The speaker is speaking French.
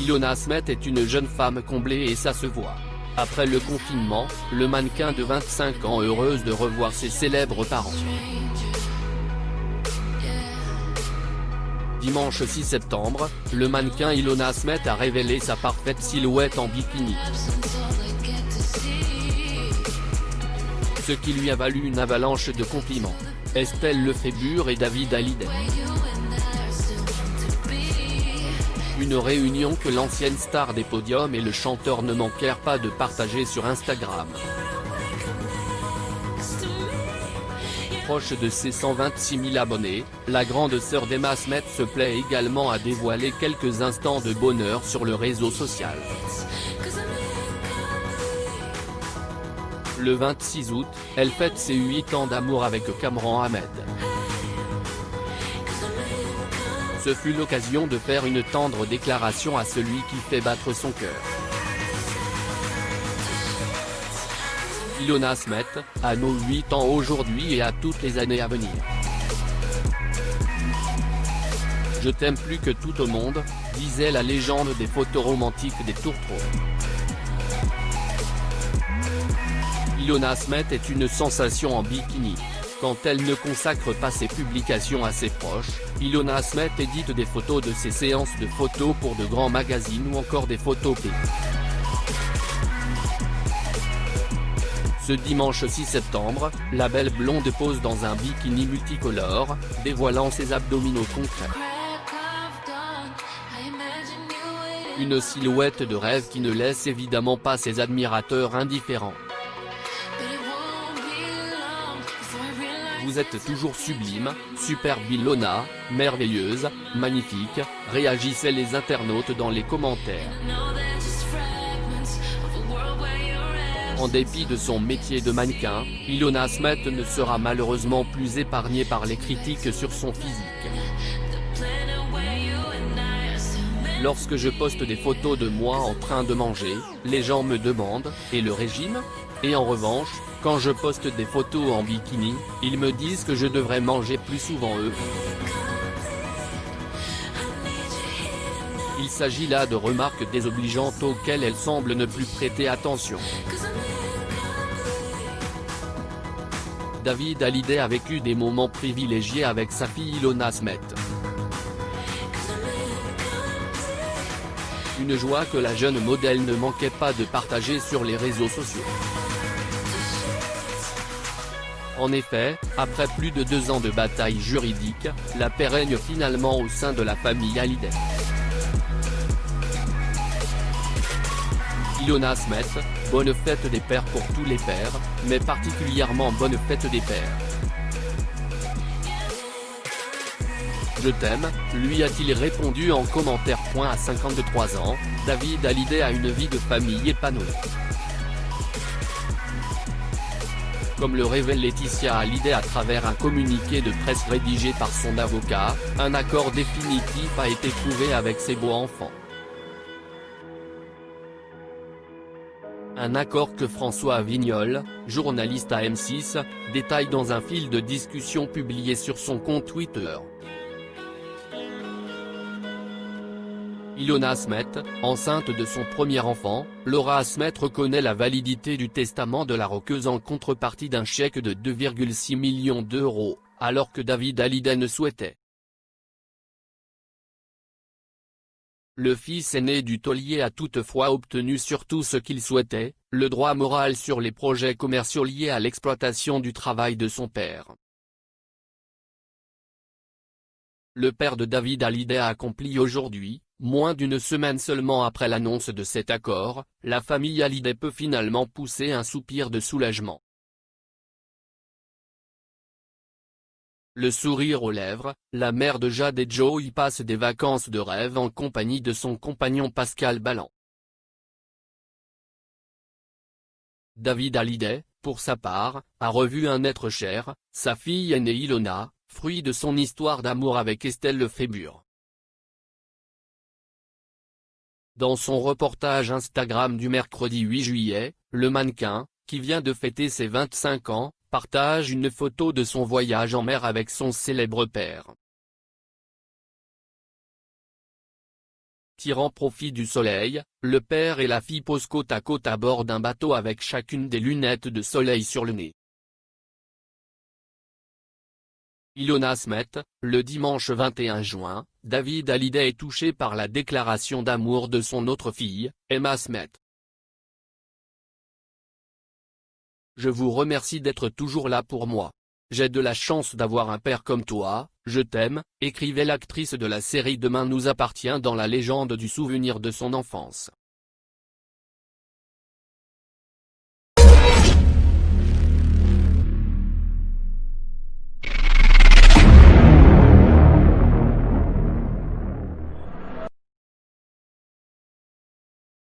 Ilona Smet est une jeune femme comblée et ça se voit. Après le confinement, le mannequin de 25 ans heureuse de revoir ses célèbres parents. Dimanche 6 septembre, le mannequin Ilona Smet a révélé sa parfaite silhouette en bikini. Ce qui lui a valu une avalanche de compliments. Estelle Lefébure et David Hallyday. Une réunion que l'ancienne star des podiums et le chanteur ne manquèrent pas de partager sur Instagram. Proche de ses 126 000 abonnés, la grande sœur d'Emma Smet se plaît également à dévoiler quelques instants de bonheur sur le réseau social. Le 26 août, elle fête ses 8 ans d'amour avec Kamran Ahmed. Ce fut l'occasion de faire une tendre déclaration à celui qui fait battre son cœur. Ilona Smet, à nos 8 ans aujourd'hui et à toutes les années à venir. Je t'aime plus que tout au monde, disait la légende des photos romantiques des tourtereaux. Ilona Smet est une sensation en bikini. Quand elle ne consacre pas ses publications à ses proches, Ilona Smet édite des photos de ses séances de photos pour de grands magazines ou encore des photos P. Ce dimanche 6 septembre, la belle blonde pose dans un bikini multicolore, dévoilant ses abdominaux concrets. Une silhouette de rêve qui ne laisse évidemment pas ses admirateurs indifférents. Vous êtes toujours sublime, superbe Ilona, merveilleuse, magnifique, réagissaient les internautes dans les commentaires. En dépit de son métier de mannequin, Ilona Smet ne sera malheureusement plus épargnée par les critiques sur son physique. Lorsque je poste des photos de moi en train de manger, les gens me demandent « Et le régime ?» Et en revanche, quand je poste des photos en bikini, ils me disent que je devrais manger plus souvent eux. Il s'agit là de remarques désobligeantes auxquelles elle semble ne plus prêter attention. David Hallyday a vécu des moments privilégiés avec sa fille Ilona Smet. Une joie que la jeune modèle ne manquait pas de partager sur les réseaux sociaux. En effet, après plus de 2 ans de bataille juridique, la paix règne finalement au sein de la famille Hallyday. Ilona Smet, bonne fête des pères pour tous les pères, mais particulièrement bonne fête des pères. Je t'aime, lui a-t-il répondu en commentaire. À 53 ans, David Hallyday a une vie de famille épanouie. Comme le révèle Laetitia Hallyday à travers un communiqué de presse rédigé par son avocat, un accord définitif a été trouvé avec ses beaux enfants. Un accord que François Vignol, journaliste à M6, détaille dans un fil de discussion publié sur son compte Twitter. Ilona Smet, enceinte de son premier enfant, Laura Smet reconnaît la validité du testament de la rockeuse en contrepartie d'un chèque de 2,6 millions d'euros, alors que David Hallyday ne souhaitait. Le fils aîné du taulier a toutefois obtenu surtout ce qu'il souhaitait, le droit moral sur les projets commerciaux liés à l'exploitation du travail de son père. Le père de David Hallyday a accompli aujourd'hui, moins d'une semaine seulement après l'annonce de cet accord, la famille Hallyday peut finalement pousser un soupir de soulagement. Le sourire aux lèvres, la mère de Jade et Joe y passe des vacances de rêve en compagnie de son compagnon Pascal Ballan. David Hallyday, pour sa part, a revu un être cher, sa fille aînée Ilona, fruit de son histoire d'amour avec Estelle Lefébure. Dans son reportage Instagram du mercredi 8 juillet, le mannequin, qui vient de fêter ses 25 ans, partage une photo de son voyage en mer avec son célèbre père. Tirant profit du soleil, le père et la fille posent côte à côte à bord d'un bateau avec chacune des lunettes de soleil sur le nez. Ilona Asmet, le dimanche 21 juin, David Hallyday est touché par la déclaration d'amour de son autre fille, Emma Asmet. Je vous remercie d'être toujours là pour moi. J'ai de la chance d'avoir un père comme toi, je t'aime, écrivait l'actrice de la série Demain nous appartient dans la légende du souvenir de son enfance.